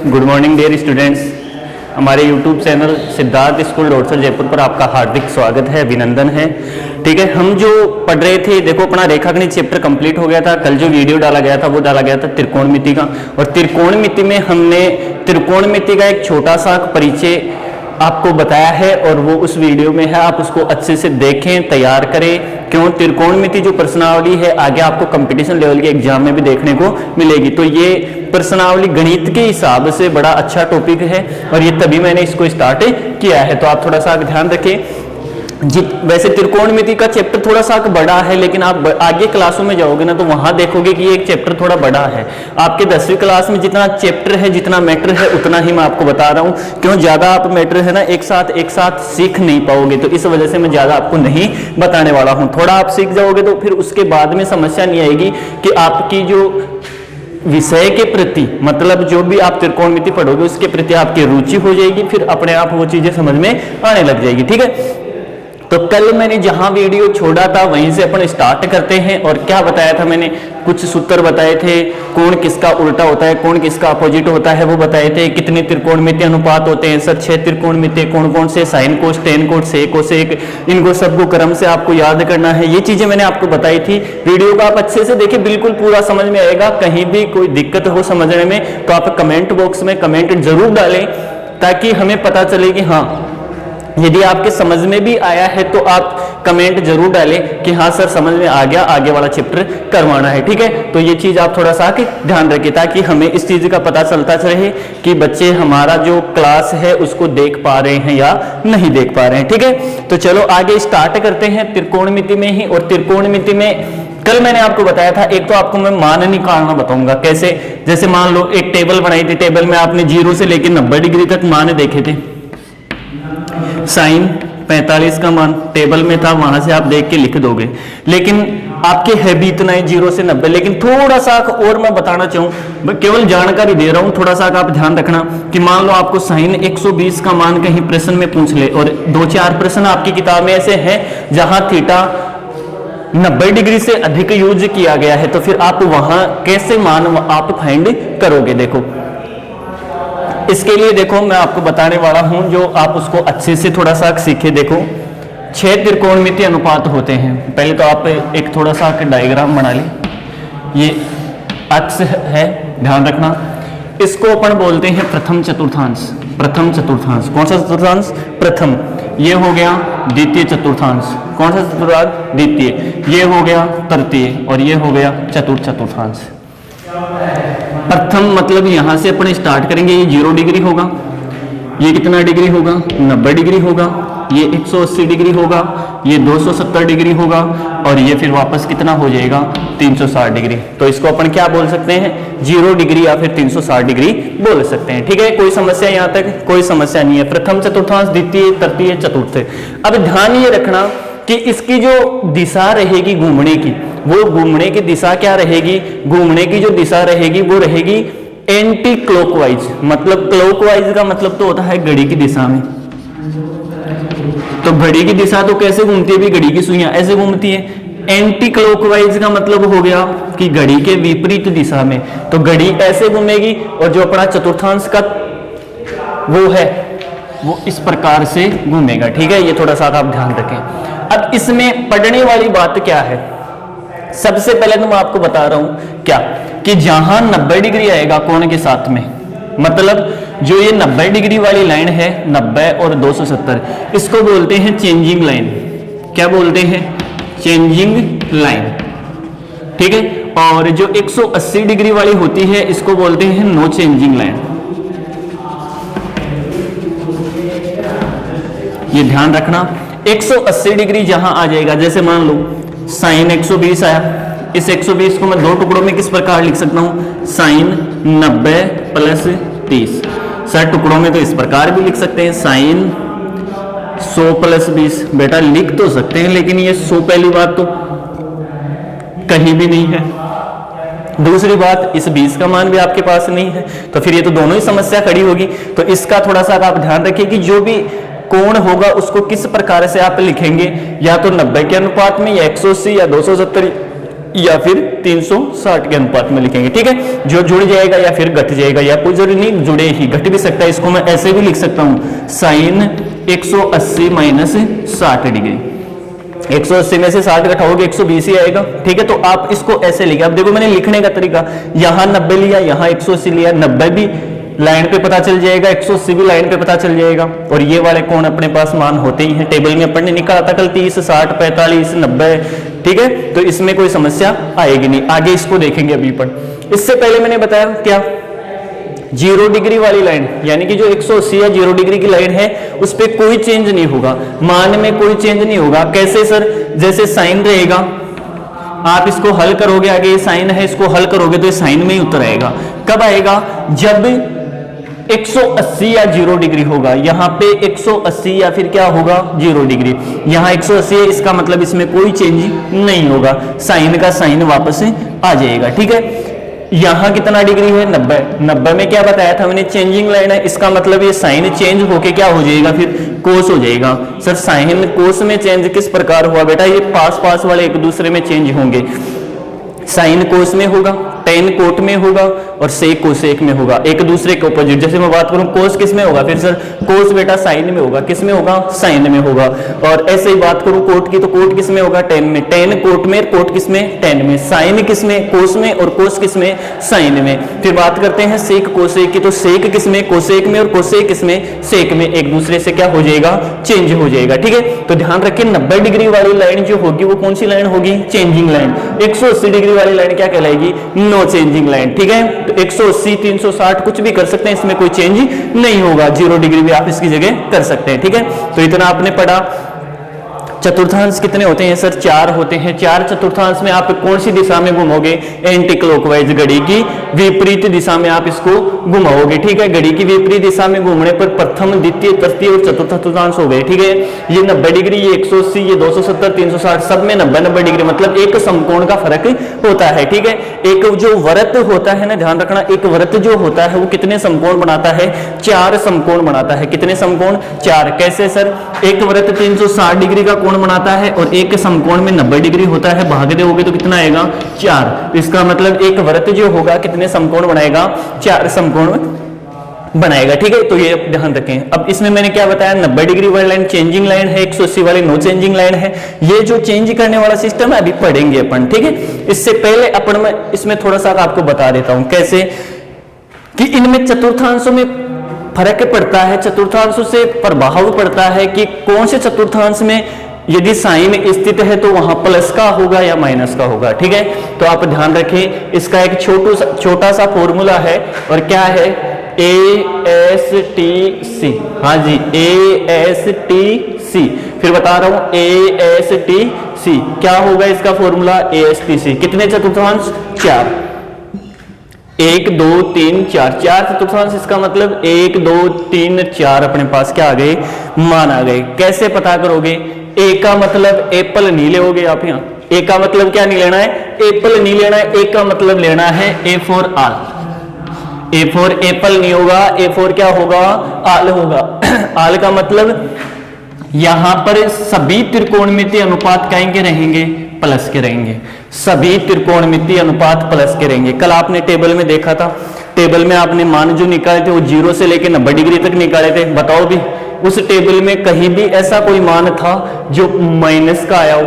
Good morning dear students. हमारे YouTube channel Siddharth school Rodsar Jaipur पर आपका हार्दिक स्वागत है, अभिनंदन है। ठीक है, हम जो पढ़ रहे थे, देखो अपना रेखागणित चैप्टर कंप्लीट हो गया था। कल जो वीडियो डाला गया था वो डाला गया था त्रिकोणमिति का, और त्रिकोणमिति में हमने त्रिकोणमिति का एक छोटा सा परिचय आपको बताया है, और वो उस वीडियो में है, आप उसको अच्छे से देखें, तैयार करें। क्यों, त्रिकोणमिति जो प्रश्नावली है आगे आपको कंपटीशन लेवल के एग्जाम में भी देखने को मिलेगी। तो ये प्रश्नावली गणित के हिसाब से बड़ा अच्छा टॉपिक है, और ये तभी मैंने इसको स्टार्ट किया है। तो आप थोड़ा सा ध्यान रखें। वैसे त्रिकोणमिति का चैप्टर थोड़ा सा बड़ा है, लेकिन आप आगे क्लासों में जाओगे ना तो वहां देखोगे कि एक चैप्टर थोड़ा बड़ा है। आपके 10वीं क्लास में जितना चैप्टर है, जितना मैटर है, उतना ही मैं आपको बता रहा हूं। क्यों, ज्यादा आप मैटर है ना एक साथ सीख नहीं पाओगे, तो इस वजह से मैं ज्यादा आपको नहीं बताने वाला हूं। थोड़ा आप सीख जाओगे तो फिर उसके बाद में समस्या नहीं आएगी कि आपकी जो विषय के प्रति, मतलब जो भी आप त्रिकोणमिति पढ़ोगे उसके प्रति आपकी रुचि हो जाएगी, फिर अपने आप वो चीजें समझ में आने लग जाएगी। ठीक है, तो कल मैंने जहां वीडियो छोड़ा था वहीं से अपन स्टार्ट करते हैं। और क्या बताया था मैंने, कुछ सूत्र बताए थे, कोण किसका उल्टा होता है, कोण किसका अपोजिट होता है वो बताए थे। कितने त्रिकोणमिति अनुपात होते हैं सर, 6 त्रिकोणमिति, कौन कौन से, साइन कोस, टेन कोस, सेक कोसेक, इनको सबको क्रम से आपको याद करना है। ये चीजें मैंने आपको बताई थी। वीडियो को आप अच्छे से देखिए, बिल्कुल पूरा समझ में आएगा। कहीं भी कोई दिक्कत हो समझने में तो आप कमेंट बॉक्स में कमेंट जरूर डालें, ताकि हमें पता चले कि हाँ, यदि आपके समझ में भी आया है तो आप कमेंट जरूर डालें कि हाँ सर समझ में आ गया, आगे वाला चैप्टर करवाना है। ठीक है, तो ये चीज आप थोड़ा सा ध्यान रखें, ताकि हमें इस चीज का पता चलता रहे कि बच्चे हमारा जो क्लास है उसको देख पा रहे हैं या नहीं देख पा रहे हैं। ठीक है, तो चलो आगे स्टार्ट करते हैं त्रिकोणमिति में ही। और त्रिकोणमिति में कल मैंने आपको बताया था, एक तो आपको मैं मान निकालना बताऊंगा कैसे। जैसे मान लो एक टेबल बनाई थी, टेबल में आपने 0 से लेकर 90 डिग्री तक मान देखे थे। साइन 45 का मान टेबल में था, वहां से आप देख के लिख दोगे, लेकिन आपके है भी इतना ही 0 से 90। लेकिन थोड़ा सा और मैं बताना चाहूँ, केवल जानकारी दे रहा हूं, थोड़ा सा आप ध्यान रखना कि मान लो आपको साइन 120 का मान कहीं प्रश्न में पूछ ले, और 2-4 प्रश्न आपकी किताब में ऐसे हैं जहां थीटा 90 डिग्री से अधिक यूज किया गया है, तो फिर आप वहां कैसे मान आप फाइंड करोगे। देखो इसके लिए देखो मैं आपको बताने वाला हूं, जो आप उसको अच्छे से थोड़ा सा सीखे। देखो 6 त्रिकोणमिति अनुपात होते हैं। पहले तो आप एक थोड़ा सा डायग्राम बना लें। ये अक्ष है, ध्यान रखना। इसको अपन बोलते हैं प्रथम चतुर्थांश। प्रथम चतुर्थांश कौन सा चतुर्थांश? प्रथम। ये हो गया द्वितीय चतुर्थांश। कौन सा चतुर्थांश? द्वितीय। ये हो गया तृतीय, और ये हो गया चतुर्थ चतुर्थांश। प्रथम मतलब यहां से अपन स्टार्ट करेंगे, ये 0 डिग्री होगा, ये कितना डिग्री होगा? 90 डिग्री होगा, ये 180 डिग्री होगा, ये 270 डिग्री होगा, और ये फिर वापस कितना हो जाएगा? 360 डिग्री। तो इसको अपन क्या बोल सकते हैं? 0 डिग्री या फिर 360 डिग्री बोल सकते हैं। ठीक है, कोई समस्या यहां तक? कोई समस्या नहीं है। प्रथम चतुर्थांश, द्वितीय, तृतीय, चतुर्थ। अब ध्यान ये रखना कि इसकी जो दिशा रहेगी घूमने की, वो घूमने की दिशा क्या रहेगी? घूमने की जो दिशा रहेगी वो रहेगी एंटी क्लॉकवाइज। मतलब क्लॉकवाइज का मतलब तो होता है घड़ी की दिशा में। तो घड़ी की दिशा तो कैसे घूमती है भी? घड़ी की सुइयां ऐसे घूमती है। एंटी क्लॉकवाइज का मतलब हो गया कि घड़ी के विपरीत दिशा में, तो घड़ी ऐसे घूमेगी, और जो अपना चतुर्थांश का वो है वो इस प्रकार से घूमेगा। ठीक है, ये थोड़ा सा आप ध्यान रखें। अब इसमें पढ़ने वाली बात क्या है? सबसे पहले तो मैं आपको बता रहा हूं क्या, कि जहां 90 डिग्री आएगा कोण के साथ में, मतलब जो ये 90 डिग्री वाली लाइन है, 90 और 270, इसको बोलते हैं चेंजिंग लाइन। क्या बोलते हैं? Changing line. ठीक है, और जो 180 डिग्री वाली होती है इसको बोलते हैं नो चेंजिंग लाइन। ये ध्यान रखना। 180 डिग्री जहां आ जाएगा, जैसे मान लो साइन 120 आया, इस 120 को मैं 2 टुकड़ों में किस प्रकार लिख सकता हूं? Sign 90 plus 30। सर टुकड़ों में तो इस प्रकार भी लिख सकते हैं, साइन 100 प्लस 20। बेटा लिख तो सकते हैं, लेकिन ये 100 पहली बात तो कहीं भी नहीं है, दूसरी बात इस 20 का मान भी आपके पास नहीं है, तो फिर ये तो दोनों ही समस्या खड़ी होगी। तो इसका थोड़ा सा आप ध्यान रखिए कि जो भी कोण होगा उसको किस प्रकार से आप लिखेंगे, या तो 90 के अनुपात में, या 180, या 270, या फिर 360 के अनुपात में लिखेंगे। ठीक है, जो जुड़ जाएगा या फिर घट जाएगा, या कोई जरूरी नहीं जुड़े ही, घट भी सकता है। इसको मैं ऐसे भी लिख सकता हूं, साइन 180 माइनस 60 डिग्री। 180 में से 60 घटाओगे 120 ही आएगा। ठीक है, तो आप इसको ऐसे लिखे। अब देखो मैंने लिखने का तरीका, यहां 90 लिया, यहां 180 लिया, 90 भी लाइन पे पता चल जाएगा, 180 भी लाइन पे पता चल जाएगा। और ये वाले कोण अपने पास मान होते ही हैं, टेबल में अपन ने निकाला था कल 30, 60, 45, 90। ठीक है, तो इसमें कोई समस्या आएगी नहीं। आगे इसको देखेंगे अभी पर। इससे पहले मैंने बताया क्या, 0 डिग्री वाली लाइन, यानी कि जो 180 या 0 डिग्री की लाइन है उस पर कोई चेंज नहीं होगा, मान में कोई चेंज नहीं होगा। कैसे सर, जैसे साइन रहेगा, आप इसको हल करोगे, आगे ये साइन है, इसको हल करोगे तो ये साइन में ही उतर आएगा। कब आएगा, जब 180 या 0 डिग्री होगा। यहां पे 180 या फिर क्या होगा, 0 डिग्री। यहां 180 है, इसका मतलब इसमें कोई चेंज नहीं होगा, साइन का साइन वापस आ जाएगा। ठीक है, यहां कितना डिग्री है, 90। 90 में क्या बताया था मैंने, चेंजिंग लाइन है, इसका मतलब ये साइन चेंज होके क्या हो जाएगा, फिर कोस हो जाएगा। सर साइन कोस में चेंज किस प्रकार हुआ बेटा, ये पास पास वाले एक दूसरे में चेंज होंगे। साइन कोस में होगा, टेन कोट में होगा और सेक कोसेक में होगा, एक दूसरे के ऑपोजिट। जैसे मैं बात करूं कोस किस में होगा, फिर सर कोस बेटा साइन में होगा, किस में होगा, साइन में होगा। और ऐसे ही बात करूं कोट की, तो कोट किस में होगा, टेन में, टेन कोट में, कोट किस में, टेन में, साइन किस में, कोस में, और कोस किस में, साइन में। फिर बात करते हैं सेक कोसेक की, तो सेक किस में, कोसेक में, और कोसेक किस में, सेक में, एक दूसरे से क्या हो जाएगा, चेंज हो जाएगा। ठीक है, तो ध्यान रखिए 90 डिग्री वाली लाइन जो होगी वो कौन सी लाइन होगी, चेंजिंग लाइन। 180 डिग्री वाली लाइन क्या कहलाएगी, नो चेंजिंग लाइन। ठीक है, तो 180, 360 कुछ भी कर सकते हैं, इसमें कोई चेंज नहीं होगा, 0 डिग्री भी आप इसकी जगह कर सकते हैं। ठीक है, तो इतना आपने पढ़ा। चतुर्थांश कितने होते हैं सर, 4 होते हैं। 4 चतुर्थांश में आप कौन सी दिशा में घुमाओगे, एंटी क्लॉकवाइज, घड़ी की विपरीत दिशा में आप इसको घुमाओगे। ठीक है, घड़ी की विपरीत दिशा में घूमने पर प्रथम, द्वितीय, तृतीय और चतुर्थ चतुर्थांश हो गए। ठीक है, ये 90 डिग्री, ये 180, ये 270, 360, सब में 90-90 डिग्री, मतलब एक समकोण का फर्क होता है। ठीक है, एक जो वृत्त होता है ना, ध्यान रखना, एक वृत्त जो होता है वो कितने समकोण बनाता है, 4 समकोण बनाता है। कितने समकोण, 4। कैसे सर, एक वृत्त 360 डिग्री का कोण बनाता है और एक समकोण में 90 डिग्री होता है, भाग दोगे तो कितना आएगा, 4। इसका मतलब एक वृत्त जो होगा कितने समकोण बनाएगा, 4 समकोण बनाएगा। ठीक है, तो ये ध्यान रखें। अब इसमें मैंने क्या बताया, 90 डिग्री वाली लाइन चेंजिंग लाइन है, 180 वाली नो चेंजिंग लाइन है। ये जो चेंज करने वाला सिस्टम है अभी पढ़ेंगे अपन। ठीक है, इससे पहले अपन मैं इसमें थोड़ा सा आपको बता देता हूं कैसे कि इनमें चतुर्थांशों में फर्क पड़ता है, चतुर्थांशों से प्रभाव पड़ता है कि कौन से चतुर्थांश में यदि साइन स्थित है तो वहां प्लस का होगा या माइनस का होगा। ठीक है, तो आप ध्यान रखें, इसका एक छोटा सा फॉर्मूला है, और क्या है, ASTC। हाँ जी, ASTC, फिर बता रहा हूं ASTC क्या होगा इसका फॉर्मूला, ASTC। कितने चतुर्थांश, 4, 1 2 3 4, 4 चतुर्थांश, इसका मतलब 1 2 3 4 अपने पास क्या आ गए, मान आ गए। कैसे पता करोगे, ए का मतलब एप्पल नहीं लोगे आप, यहाँ ए का मतलब क्या नहीं लेना है, एप्पल नहीं लेना है, ए का मतलब लेना है A for all. A for Apple नहीं होगा, ए फॉर क्या होगा, आल होगा। आल का मतलब यहां पर सभी त्रिकोणमितीय अनुपात कहेंगे रहेंगे, प्लस के रहेंगे, सभी त्रिकोणमितीय अनुपात प्लस के रहेंगे। कल आपने टेबल में देखा था, टेबल में आपने मान जो निकाले थे वो 0 से लेकर 90 डिग्री तक निकाले थे। बताओ भी उस टेबल में कहीं भी ऐसा कोई मान था जो माइनस का आया हो,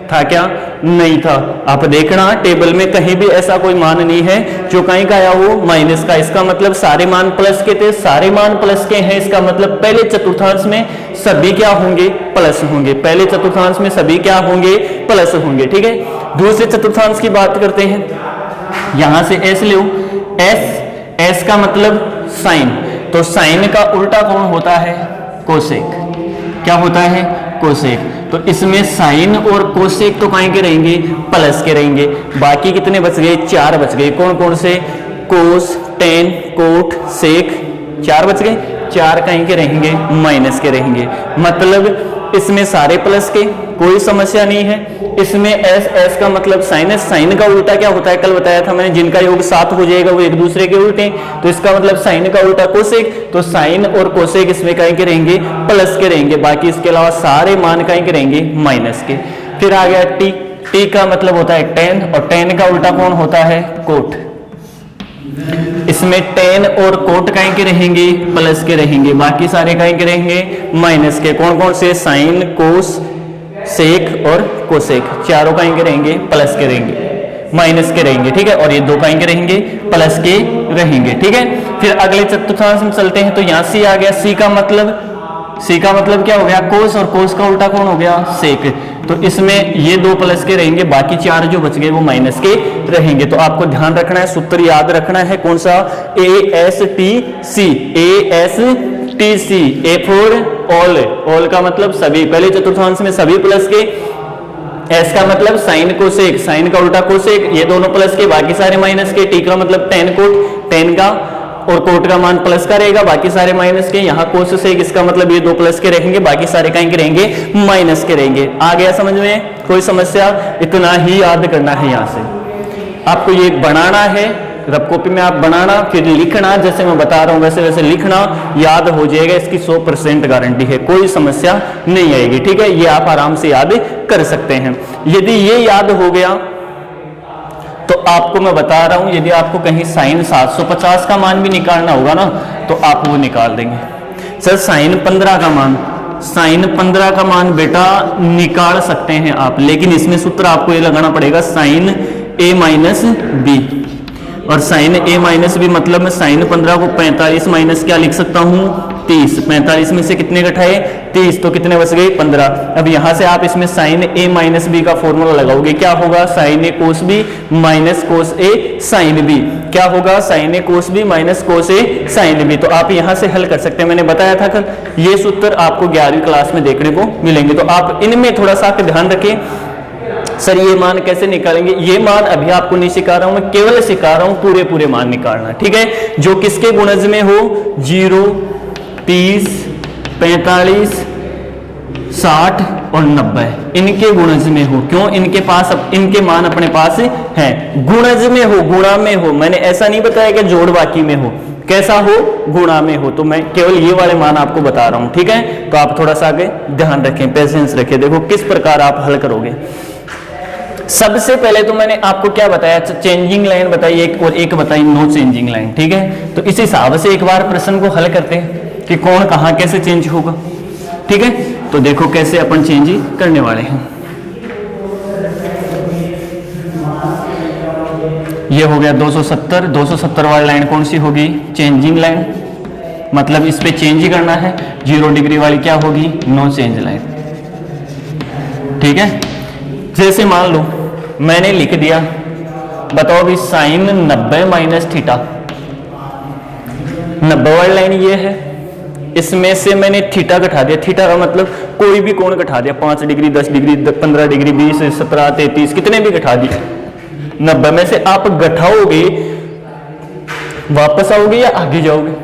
था क्या, नहीं था। आप देखना टेबल में कहीं भी ऐसा कोई मान नहीं है जो कहीं का आया हो माइनस का। इसका मतलब सारे मान प्लस के थे, सारे मान प्लस के हैं। इसका मतलब पहले चतुर्थांश में सभी क्या होंगे, प्लस होंगे। पहले चतुर्थांश में सभी क्या होंगे, प्लस होंगे। ठीक है, दूसरे चतुर्थांश की बात करते हैं। यहां से एस लो, एस का मतलब साइन, तो साइन का उल्टा कौन होता है, कोसेक। क्या होता है, कोसेक। तो इसमें साइन और कोसेक तो कहीं के रहेंगे, प्लस के रहेंगे। बाकी कितने बच गए, 4 बच गए। कौन कौन से, कोस, टेन, कोट, सेक, 4 बच गए। 4 कहीं के रहेंगे, माइनस के रहेंगे। मतलब इसमें सारे प्लस के, कोई समस्या नहीं है। इसमें एस का मतलब साइनस, साइन का उल्टा क्या होता है, कल बताया था मैंने, जिनका योग 7 हो जाएगा वो एक दूसरे के उल्टे। तो इसका मतलब साइन का उल्टा कोसेक, तो साइन और कोसेक इसमें कहीं के रहेंगे, प्लस के रहेंगे। बाकी इसके अलावा सारे मान कहीं के रहेंगे, माइनस के। फिर आ गया टी, टी का मतलब होता है टेन, और टेन का उल्टा कौन होता है? कोट। इसमें टेन और कोट कहीं के रहेंगे? प्लस के रहेंगे। बाकी सारे कहीं के रहेंगे? माइनस के। कौन कौन से? साइन, कोस, सेक और कोसेक, चारों कहीं के रहेंगे? प्लस के रहेंगे, माइनस के रहेंगे, ठीक है। और ये दो कहीं के रहेंगे? प्लस के रहेंगे, ठीक है। फिर अगले चतुर्थांश में चलते हैं, तो यहाँ सी आ गया। सी का मतलब क्या हो गया? कोस, और कोस का उल्टा कौन हो गया? सेक। तो इसमें ये दो प्लस के रहेंगे, बाकी चार जो बच गए वो माइनस के रहेंगे। तो आपको ध्यान रखना है, सूत्र याद रखना है, कौन सा? ASTC, ASTC, A for all, all का मतलब सभी, पहले चतुर्थांश में सभी प्लस के। एस का मतलब साइन कोसेक, साइन का उल्टा कोसेक, ये दोनों प्लस के, बाकी सारे माइनस के। टी का मतलब टेन कोट, टेन का और कोट का मान प्लस का रहेगा, बाकी सारे माइनस के। यहाँ कोस सेक, इसका मतलब ये दो प्लस के रहेंगे, बाकी सारे कहीं के रहेंगे? माइनस के रहेंगे। आ गया समझ में? कोई समस्या? इतना ही याद करना है। यहाँ से आपको ये बनाना है, रफ कॉपी में आप बनाना, फिर लिखना, जैसे मैं बता रहा हूं वैसे वैसे लिखना, याद हो जाएगा। इसकी 100% गारंटी है, कोई समस्या नहीं आएगी, ठीक है। ये आप आराम से याद कर सकते हैं। यदि ये याद हो गया तो आपको मैं बता रहा हूं, यदि आपको कहीं साइन 750 का मान भी निकालना होगा ना, तो आप वो निकाल देंगे। सर साइन 15 का मान, साइन 15 का मान बेटा निकाल सकते हैं आप, लेकिन इसमें सूत्र आपको ये लगाना पड़ेगा, साइन A माइनस बी। और साइन A माइनस बी मतलब मैं साइन 15 को 45 माइनस क्या लिख सकता हूं? 30। 45 में से कितने घटाए? 30, तो कितने बच गए? 15। अब यहां से आप इसमें साइन A माइनस बी का फॉर्मूला लगाओगे, क्या होगा? Sine A cos B minus cos A sine B. क्या होगा? Sine A cos B minus cos A sine B. तो आप यहां से हल कर सकते हैं, मैंने बताया था कल, ये सूत्र आपको 11वीं क्लास में देखने को मिलेंगे। तो आप इनमें थोड़ा सा ध्यान रखें। सर ये मान कैसे निकालेंगे? ये मान अभी आपको नहीं सिखा रहा हूं, मैं केवल सिखा रहा हूं पूरे मान निकालना, ठीक है। जो किसके गुणज में हो? 0, 30, 45, 60 और 90 इनके गुणज में हो। क्यों? इनके पास इनके मान अपने पास हैं, गुणज में हो, गुणा में हो। मैंने ऐसा नहीं बताया कि जोड़ बाकी में हो, कैसा हो? गुणा में हो। तो मैं केवल ये वाले मान आपको बता रहा हूं, ठीक है। तो आप थोड़ा सा आगे ध्यान रखें, पेशेंस रखें। देखो किस प्रकार आप हल करोगे। सबसे पहले तो मैंने आपको क्या बताया? चेंजिंग लाइन बताई एक, और एक बताई नो चेंजिंग लाइन, ठीक है। तो इस हिसाब से एक बार प्रश्न को हल करते हैं कि कौन कहां कैसे चेंज होगा, ठीक है। तो देखो कैसे अपन चेंज करने वाले हैं। ये हो गया 270, 270 वाली लाइन कौन सी होगी? चेंजिंग लाइन, मतलब इस पे चेंज ही करना है। 0 डिग्री वाली क्या होगी? नो चेंज लाइन, ठीक है। जैसे मान लो मैंने लिख दिया, बताओ भी साइन 90 माइनस थीटा, 90 वाली लाइन ये है, इसमें से मैंने थीटा घटा दिया। थीटा का मतलब कोई भी कोण घटा दिया, 5 डिग्री, 10 डिग्री, 15 डिग्री, 20, 17, 33, कितने भी घटा दिए। 90 में से आप घटाओगे, वापस आओगे या आगे जाओगे?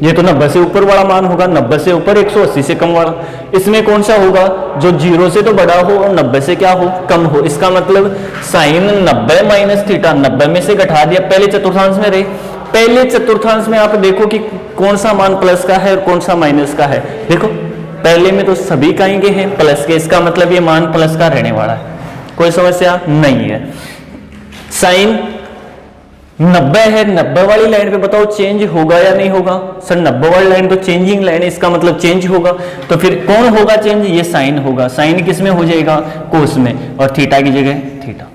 ये तो 90 से ऊपर वाला मान होगा, 90 से ऊपर 180 से कम वाला। इसमें कौन सा होगा? जो 0 से तो बड़ा हो और 90 से क्या हो? कम हो। इसका मतलब साइन 90 माइनस थीटा, 90 में से घटा दिया, पहले चतुर्थांश में रहे। पहले चतुर्थांश में आप देखो कि कौन सा मान प्लस का है और कौन सा माइनस का है। देखो पहले में तो सभी का आएंगे हैं प्लस के, इसका मतलब ये मान प्लस का रहने वाला है, कोई समस्या नहीं है। साइन 90 है, 90 वाली लाइन पे बताओ चेंज होगा या नहीं होगा? सर 90 वाली लाइन तो चेंजिंग लाइन है, इसका मतलब चेंज होगा। तो फिर कौन होगा चेंज? ये साइन होगा। साइन किस में हो जाएगा? कोस में, और थीटा की जगह थीटा।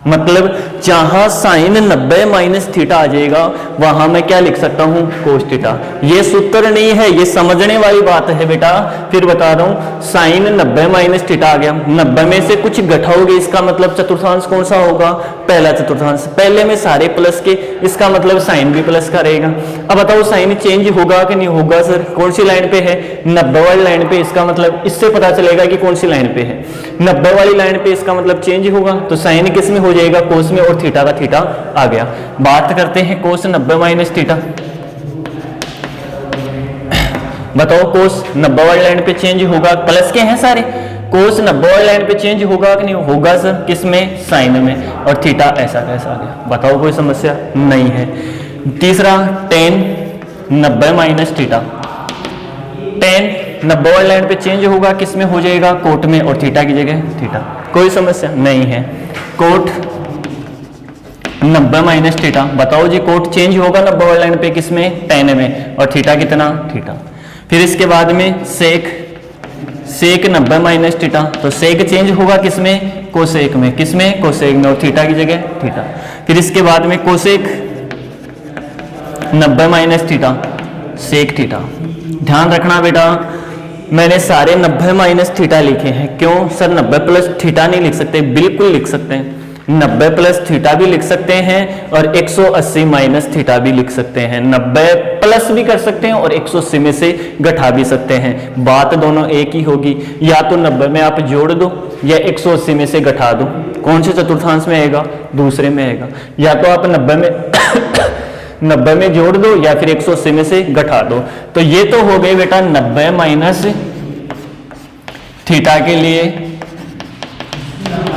मतलब जहां साइन 90 माइनस थीटा आ जाएगा वहां मैं क्या लिख सकता हूं? Cos theta. ये सूत्र नहीं है, ये समझने वाली बात है बेटा। फिर बता रहा हूं, साइन 90 माइनस थीटा आ गया, 90 में से कुछ घटाओगे, इसका मतलब चतुर्थांश कौन सा होगा? पहला चतुर्थांश। पहले में सारे प्लस के, इसका मतलब साइन भी प्लस का रहेगा। अब बताओ साइन चेंज होगा कि नहीं होगा? सर कौन सी लाइन पे है? 90 वाली लाइन पे। इसका मतलब इससे पता चलेगा कि कौन सी लाइन पे है। 90 वाली लाइन पे इसका मतलब चेंज होगा, तो साइन किस में हो जाएगा? कोस में, और थीटा का थीटा आ गया। बात करते हैं कोस 90 माइनस थीटा। बताओ कोस 90 वाली लाइन पे चेंज होगा? प्लस के हैं सारे, कोस 90 वाली लाइन पे चेंज होगा कि नहीं होगा? सर किसमें? साइन में, और थीटा ऐसा कैसा आ गया? बताओ कोई समस्या नहीं है। तीसरा टेन 90 माइनस थीटा, टेन 90 वाली लाइन पे चेंज होगा, किसमें हो जाएगा? कोट में, और थीटा की जगह थीटा। कोई समस्या नहीं है। कोट 90 माइनस थीटा, बताओ जी कोट चेंज होगा 90 वाली लाइन पे किसमें, tan में, और थीटा कितना, थीटा। फिर इसके बाद में सेक 90 माइनस थीटा, तो सेक चेंज होगा किसमें, कोसेक में, किसमें, कोसेक में, और थीटा की जगह थीटा। फिर इसके बाद में cosec 90 minus theta, sec theta. ध्यान रखना बेटा, मैंने सारे 90 माइनस थीटा लिखे हैं, क्यों सर 90 प्लस थीटा नहीं लिख सकते, बिल्कुल लिख सकते हैं, 90 प्लस थीटा भी लिख सकते हैं और 180 माइनस थीटा भी लिख सकते हैं, 90 प्लस भी कर सकते हैं और 180 में से घटा भी सकते हैं, बात दोनों एक ही होगी। या तो 90 में आप जोड़ दो या 180 में से घटा दो, कौन से चतुर्थांश में आएगा, दूसरे में आएगा। या तो आप 90 में 90 में जोड़ दो या फिर 180 में से घटा दो। तो ये तो हो गए बेटा 90 माइनस थीटा के लिए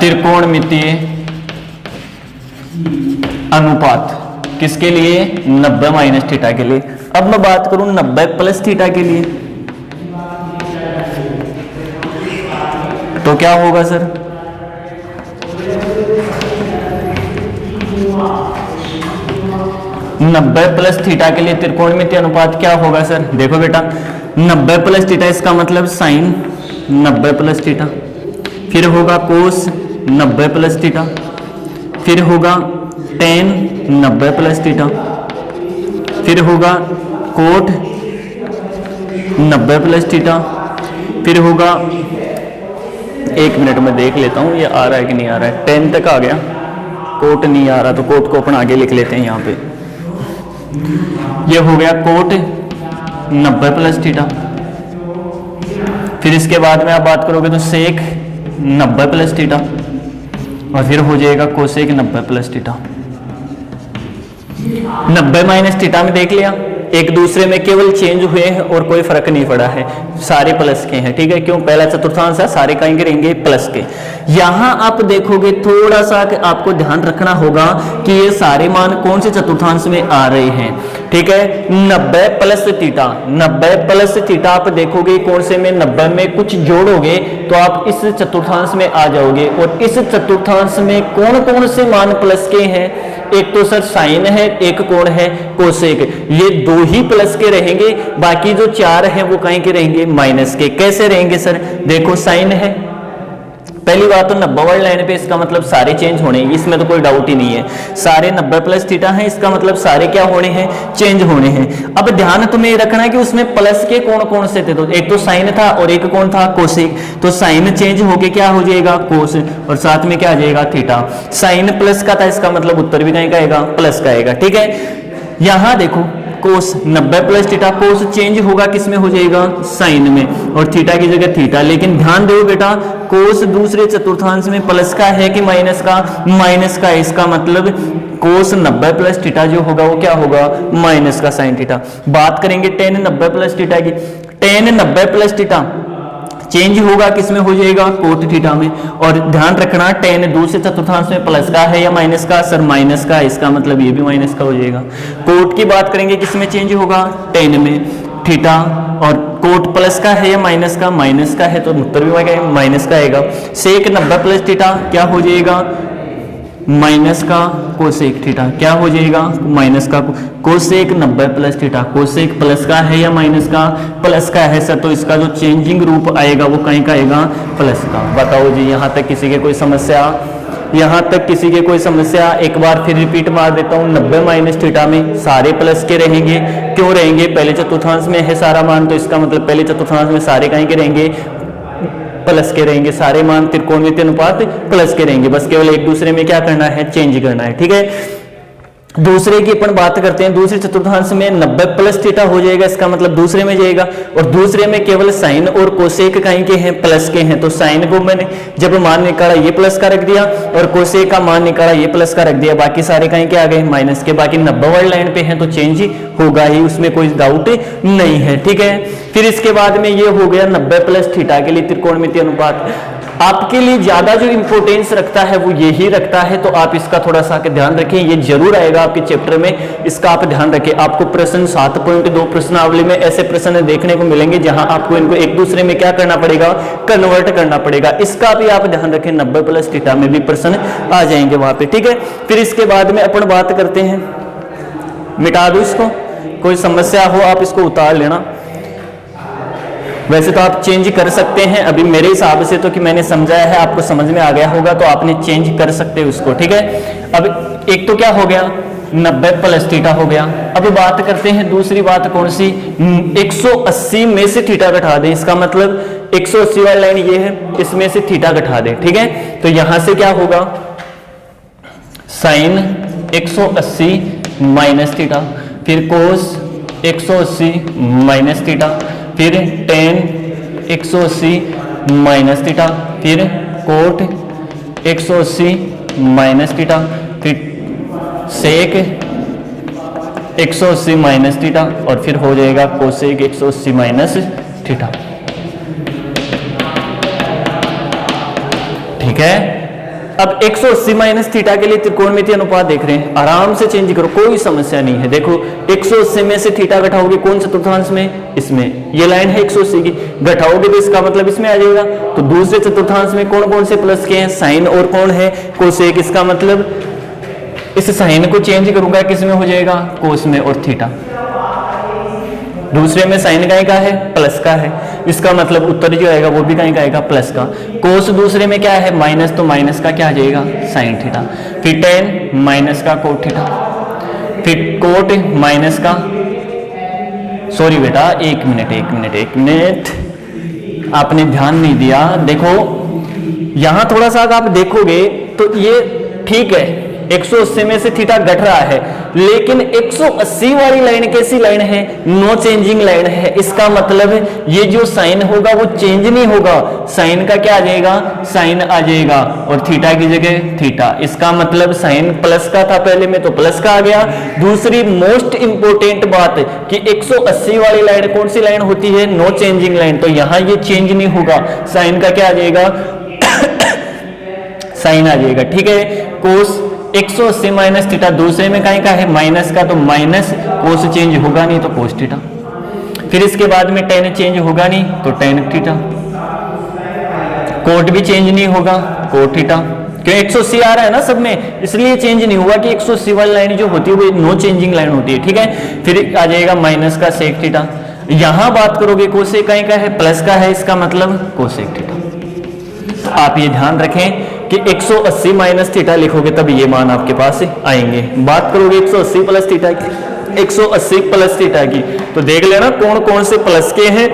त्रिकोणमितीय अनुपात, किसके लिए, 90 माइनस थीटा के लिए। अब मैं बात करूं 90 प्लस थीटा के लिए, तो क्या होगा सर, नब्बे प्लस थीटा के लिए त्रिकोणमितीय अनुपात क्या होगा सर, देखो बेटा 90 प्लस थीटा इसका मतलब साइन 90 प्लस थीटा, फिर होगा कोस 90 प्लस थीटा, फिर होगा टेन 90 प्लस थीटा, फिर होगा कोट 90 प्लस थीटा, फिर होगा, एक मिनट में देख लेता हूं ये आ रहा है कि नहीं आ रहा है, 10 तक आ गया, कोट नहीं आ रहा तो कोट को अपन आगे लिख लेते हैं यहाँ पे। ये हो गया कोट 90 प्लस थीटा, फिर इसके बाद में आप बात करोगे तो सेक 90 प्लस थीटा, और फिर हो जाएगा cosec 90 plus theta. 90 minus theta में देख लिया, एक दूसरे में केवल चेंज हुए हैं और कोई फर्क नहीं पड़ा है, सारे प्लस के हैं, ठीक है, क्यों, पहला चतुर्थांश है, सारे कहीं के रहेंगे प्लस के। यहां आप देखोगे थोड़ा सा आपको ध्यान रखना होगा कि ये सारे मान कौन से चतुर्थांश में आ रहे हैं, ठीक है। 90 प्लस थीटा, 90 प्लस थीटा आप देखोगे कौन से में, 90 में कुछ जोड़ोगे तो आप इस चतुर्थांश में आ जाओगे, और इस चतुर्थांश में कौन कौन से मान प्लस के हैं, एक तो सर साइन है, एक कौन है, कोसेक, ये दो ही प्लस के रहेंगे, बाकी जो चार हैं वो कहीं के रहेंगे, माइनस के। कैसे रहेंगे सर, देखो साइन है, पहली बात तो 90 वाली लाइन पे इसका मतलब सारे चेंज होने, इसमें तो कोई डाउट ही नहीं है, सारे 90 प्लस थीटा है, इसका मतलब सारे क्या होने हैं, चेंज होने हैं। अब ध्यान तुम्हें रखना है कि उसमें प्लस के कौन कौन से थे, तो एक तो साइन था और एक कौन था, कोसेक, तो साइन चेंज होके क्या हो जाएगा, कोस, और साथ में क्या आ जाएगा, थीटा। साइन प्लस का था, इसका मतलब उत्तर भी कहीं का आएगा, प्लस का आएगा, ठीक है। यहां देखो कोस 90 प्लस थीटा, कोस चेंज होगा किसमें, हो जाएगा साइन में, और थीटा की जगह थीटा। लेकिन ध्यान दो बेटा, कोस दूसरे चतुर्थांश में प्लस का है कि माइनस का, माइनस का, इसका मतलब कोस 90 प्लस थीटा जो होगा वो क्या होगा, माइनस का साइन थीटा। बात करेंगे टेन 90 प्लस थीटा की, टेन 90 प्लस थीटा चेंज होगा किसमें, हो जाएगा कोट थीटा में। और ध्यान रखना टेन दूसरे चतुर्थांश में प्लस का है या माइनस का, सर माइनस का, इसका मतलब ये भी माइनस का हो जाएगा। कोट की बात करेंगे किसमें चेंज होगा, टेन में, थीटा, और कोट प्लस का है या माइनस का, माइनस का है तो उत्तर भी माइनस का आएगा। सेक 90 प्लस थीटा क्या हो जाएगा, माइनस का कोसेक थीटा, क्या हो जाएगा, माइनस का cosec 90 plus theta. Cosec plus का है या माइनस का, प्लस का है सर, तो इसका जो चेंजिंग रूप आएगा वो कहीं का आएगा, प्लस का। बताओ जी, यहां तक किसी के कोई समस्या, यहां तक किसी के कोई समस्या। एक बार फिर रिपीट मार देता हूं, 90 माइनस थीटा में सारे प्लस के रहेंगे, क्यों रहेंगे, पहले चतुर्थांश में है सारा मान, तो इसका मतलब पहले चतुर्थांश में सारे कहीं के रहेंगे, प्लस के रहेंगे, सारे मान त्रिकोणमितीय अनुपात प्लस के रहेंगे, बस केवल एक दूसरे में क्या करना है, चेंज करना है, ठीक है। दूसरे की अपन बात करते हैं, दूसरे चतुर्थांश में 90 प्लस थीटा हो जाएगा, इसका मतलब दूसरे में जाएगा, और दूसरे में केवल साइन और कोसेक कहीं के हैं, प्लस के हैं, तो साइन को मैंने जब मान निकाला ये प्लस का रख दिया, और कोसेक का मान निकाला ये प्लस का रख दिया, बाकी सारे कहीं के आ गए, माइनस के। बाकी 90 वाली लाइन पे हैं तो चेंज होगा ही, उसमें कोई डाउट नहीं है, ठीक है। फिर इसके बाद में ये हो गया 90 प्लस थीटा के लिए त्रिकोणमितीय अनुपात। आपके लिए ज्यादा जो इंपॉर्टेंस रखता है वो यही रखता है, तो आप इसका थोड़ा सा ध्यान रखें, ये जरूर आएगा आपके चैप्टर में, इसका आप ध्यान रखें। आपको प्रश्न 7.2 प्रश्नावली में ऐसे प्रश्न देखने को मिलेंगे जहां आपको इनको एक दूसरे में क्या करना पड़ेगा, कन्वर्ट करना पड़ेगा। इसका भी आप ध्यान रखें, 90 प्लस थीटा में भी प्रश्न आ जाएंगे वहां पे, ठीक है। फिर इसके बाद में अपन बात करते हैं, मिटा दो इसको, कोई समस्या हो आप इसको उतार लेना। वैसे तो आप चेंज कर सकते हैं, अभी मेरे हिसाब से तो कि मैंने समझाया है आपको समझ में आ गया होगा, तो आपने चेंज कर सकते हो उसको, ठीक है। अब एक तो क्या हो गया, 90 प्लस थीटा हो गया। अब बात करते हैं दूसरी बात कौन सी, 180 में से थीटा घटा दें। इसका मतलब 180 वाली लाइन ये है, इसमें से थीटा घटा दें, ठीक है। तो यहां से क्या होगा, साइन 180 माइनस थीटा, फिर कोस 180 माइनस थीटा, फिर टेन 180 माइनस थीटा, फिर कोट 180 माइनस थीटा, फिर सेक 180 माइनस थीटा, और फिर हो जाएगा कोसेक 180 माइनस थीटा, ठीक है। अब 180 माइनस थीटा के लिए त्रिकोणमितीय अनुपात देख रहे हैं, आराम से चेंज करो, कोई समस्या नहीं है। देखो 180 में से थीटा घटाओगे कौन चतुर्थांश में, इसमें ये लाइन है 180 की, घटाओगे तो इसका मतलब इसमें आ जाएगा। तो दूसरे चतुर्थांश में कौन कौन से प्लस के हैं, साइन और कौन है, कोसेक। इसका मतलब इस साइन को चेंज करूंगा, किस में हो जाएगा, कोस में, और थीटा दूसरे में साइन का है, प्लस का है, इसका मतलब उत्तर जो आएगा वो भी का आएगा प्लस का। कोस दूसरे में क्या है, माइनस, तो माइनस का क्या आ जाएगा, साइन थीटा। फिर टेन माइनस का कोट थीटा, फिर कोट माइनस का, सॉरी बेटा एक मिनट आपने ध्यान नहीं दिया। देखो यहां थोड़ा सा आप देखोगे तो ये ठीक है, 180 में से थीटा घट रहा है, लेकिन 180 वाली लाइन कैसी लाइन है, नो चेंजिंग लाइन है। इसका मतलब ये जो साइन होगा वो चेंज नहीं होगा, साइन का क्या आ जाएगा, साइन आ जाएगा, और थीटा की जगह थीटा। इसका मतलब साइन प्लस का था पहले में, तो प्लस का आ गया। दूसरी मोस्ट इंपोर्टेंट बात कि 180 वाली लाइन कौन सी लाइन होती है, नो चेंजिंग लाइन, तो यहां ये चेंज नहीं होगा, साइन का क्या आ जाएगा साइन आ जाएगा, ठीक है। कोस 180 माइनस थीटा, दूसरे में का है माइनस का, तो माइनस, कोस चेंज होगा नहीं तो कोस थीटा। फिर इसके बाद में टेन चेंज होगा नहीं तो टेन थीटा, कोट भी चेंज नहीं होगा, कोट थीटा, क्यों 180 आ रहा है ना सब में, इसलिए चेंज नहीं हुआ कि 180 वाली लाइन जो होती है वो नो चेंजिंग लाइन होती है, ठीक है। फिर आ जाएगा माइनस का सेक थीटा। यहां बात करोगे कोसेक का है, प्लस का है, इसका मतलब कोसेक थीटा। तो आप ये ध्यान रखें कि 180 माइनस थीटा लिखोगे तब ये मान आपके पास आएंगे। बात करोगे 180 प्लस थीटा की, 180 प्लस थीटा की, तो देख लेना कौन कौन से प्लस के हैं,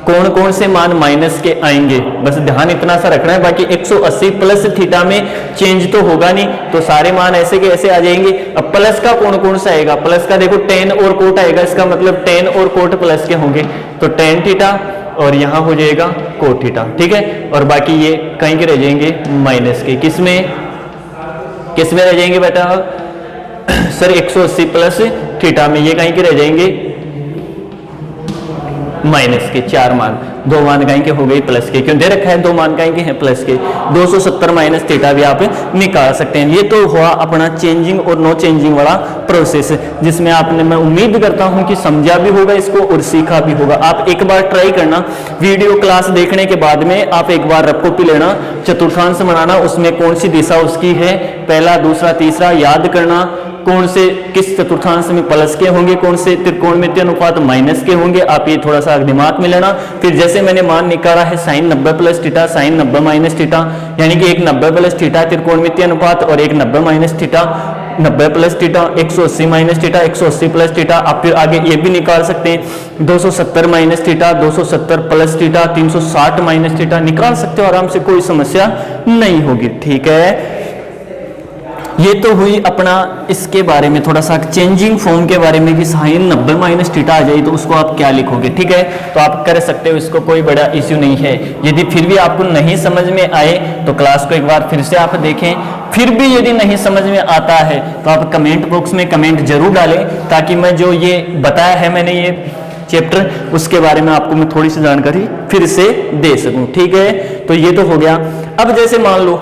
कौन कौन से मान माइनस के आएंगे, बस ध्यान इतना सा रखना है। बाकी 180 प्लस थीटा में चेंज तो होगा नहीं, तो सारे मान ऐसे के ऐसे आ जाएंगे। अब प्लस का कौन कौन सा आएगा, प्लस का देखो टेन और कोट आएगा, इसका मतलब टेन और कोट प्लस के होंगे, तो टेन थीटा, और यहां हो जाएगा कोट थीटा, ठीक है। और बाकी ये कहीं के रह जाएंगे माइनस के, किसमें रह जाएंगे बेटा, सर 180 प्लस थीटा में ये कहीं के रह जाएंगे माइनस के, 4 मान, 2 मान कहीं के हो गए प्लस के, क्यों दे रखा है 2 मान कहीं के हैं प्लस के, 270 माइनस थीटा भी आप निकाल सकते हैं। ये तो हुआ अपना चेंजिंग और नो चेंजिंग वाला प्रोसेस, जिसमें आपने, मैं उम्मीद करता हूं कि समझा भी होगा इसको और सीखा भी होगा। आप एक बार ट्राई करना, वीडियो क्लास देखने के बाद में आप एक बार रफ कॉपी लेना, चतुर्थांश बनाना, उसमें कौन सी दिशा उसकी है, पहला दूसरा तीसरा याद करना, कौन से किस चतुर्थांश में प्लस के होंगे, कौन से त्रिकोणमितीय अनुपात माइनस के होंगे, आप ये थोड़ा सा दिमाग में लेना। फिर जैसे मैंने मान निकाला है sine 90 plus theta, sine 90 minus theta, यानी कि एक 90 प्लस थीटा त्रिकोणमितीय अनुपात और एक 90 minus theta, 90 plus theta, 180 minus theta, 180 plus theta. आप फिर आगे ये भी निकाल सकते हैं 270 minus theta, 270 plus theta, 360 minus theta, निकाल सकते हो आराम से, कोई समस्या नहीं होगी, ठीक है। ये तो हुई अपना इसके बारे में थोड़ा सा चेंजिंग फॉर्म के बारे में कि साइन 90 माइनस थीटा आ जाए तो उसको आप क्या लिखोगे, ठीक है। तो आप कर सकते हो, इसको कोई बड़ा इश्यू नहीं है। यदि फिर भी आपको नहीं समझ में आए तो क्लास को एक बार फिर से आप देखें, फिर भी यदि नहीं समझ में आता है तो आप कमेंट बॉक्स में कमेंट जरूर डालें, ताकि मैं जो ये बताया है मैंने ये चैप्टर, उसके बारे में आपको मैं थोड़ी सी जानकारी फिर से दे सकूं, ठीक है। तो ये तो हो गया। अब जैसे मान लो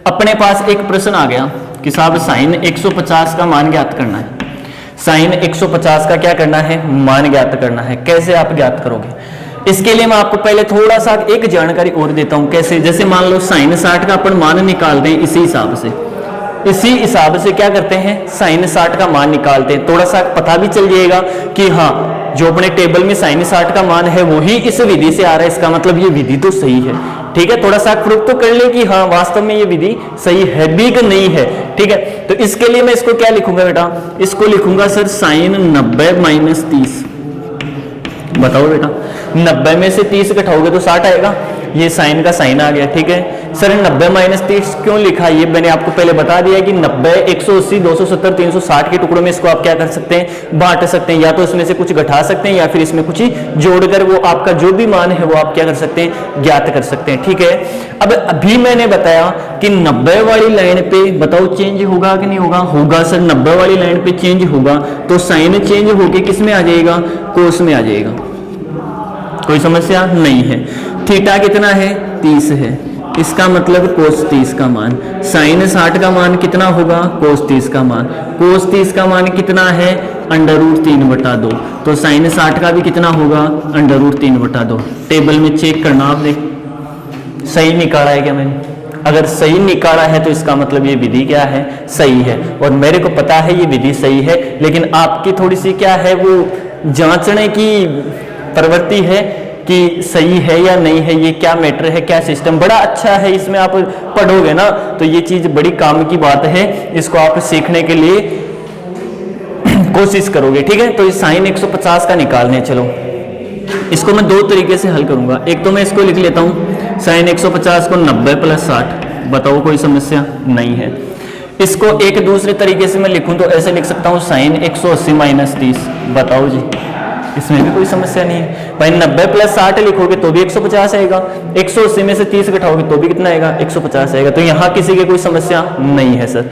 अपने पास एक प्रश्न आ गया कि साहब साइन 150 का मान ज्ञात करना है, साइन 150 का क्या करना है, मान ज्ञात करना है। कैसे आप ज्ञात करोगे? इसके लिए मैं आपको पहले थोड़ा सा एक जानकारी और देता हूं। कैसे? जैसे मान लो साइन 60 का अपन मान निकाल दें, इसी हिसाब से क्या करते हैं, साइन 60 का मान निकालते हैं। थोड़ा सा पता भी चल जाएगा कि हाँ जो अपने टेबल में साइन 60 का मान है वही इस विधि से आ रहा है, इसका मतलब ये विधि तो सही है। ठीक है, थोड़ा सा प्रूफ तो कर ले कि हाँ वास्तव में ये विधि सही है भी कि नहीं है। ठीक है, तो इसके लिए मैं इसको क्या लिखूंगा बेटा, इसको लिखूंगा सर साइन 90 माइनस 30। बताओ बेटा, 90 में से 30 घटाओगे तो 60 आएगा, ये साइन का साइन आ गया। ठीक है सर, 90 माइनस 30 क्यों लिखा, ये मैंने आपको पहले बता दिया कि 90, 180, 270, 360 के टुकड़ों में इसको आप क्या कर सकते हैं, बांट सकते हैं। या तो इसमें से कुछ घटा सकते हैं या फिर इसमें कुछ जोड़कर वो आपका जो भी मान है वो आप क्या कर सकते हैं, ज्ञात कर सकते हैं। ठीक है, अब अभी मैंने बताया कि 90 वाली लाइन पे बताओ चेंज होगा कि नहीं होगा, होगा सर। 90 वाली लाइन पे चेंज होगा तो साइन चेंज होके किस में आ जाएगा, कोस में आ जाएगा। कोई समस्या नहीं है। थीटा कितना है, 30 है, इसका मतलब कोस 30 का मान। साइन 60 का मान कितना होगा, कोस 30 का मान। कोस 30 का मान कितना है, √3/2। तो साइन 60 का भी कितना होगा, √3/2। टेबल में चेक करना आपने, सही निकाला है क्या मैंने? अगर सही निकाला है तो इसका मतलब ये विधि क्या है, सही है। और मेरे को पता है ये विधि सही है, लेकिन आपकी थोड़ी सी क्या है वो जांचने की प्रवृत्ति है कि सही है या नहीं है, ये क्या मैटर है, क्या सिस्टम। बड़ा अच्छा है, इसमें आप पढ़ोगे ना तो ये चीज बड़ी काम की बात है, इसको आप सीखने के लिए कोशिश करोगे। ठीक है, तो ये साइन 150 का निकालने, चलो इसको मैं दो तरीके से हल करूंगा। एक तो मैं इसको लिख लेता हूं साइन 150 को 90 + 60। बताओ कोई समस्या नहीं है। इसको एक दूसरे तरीके से मैं लिखूं तो ऐसे लिख सकता हूं साइन 180 - 30। बताओ जी, इसमें भी कोई समस्या नहीं है भाई। 90 + 60 लिखोगे तो भी 150 आएगा, 180 में से 30 घटाओगे तो भी कितना आएगा, 150 आएगा। तो यहां किसी की कोई समस्या नहीं है सर।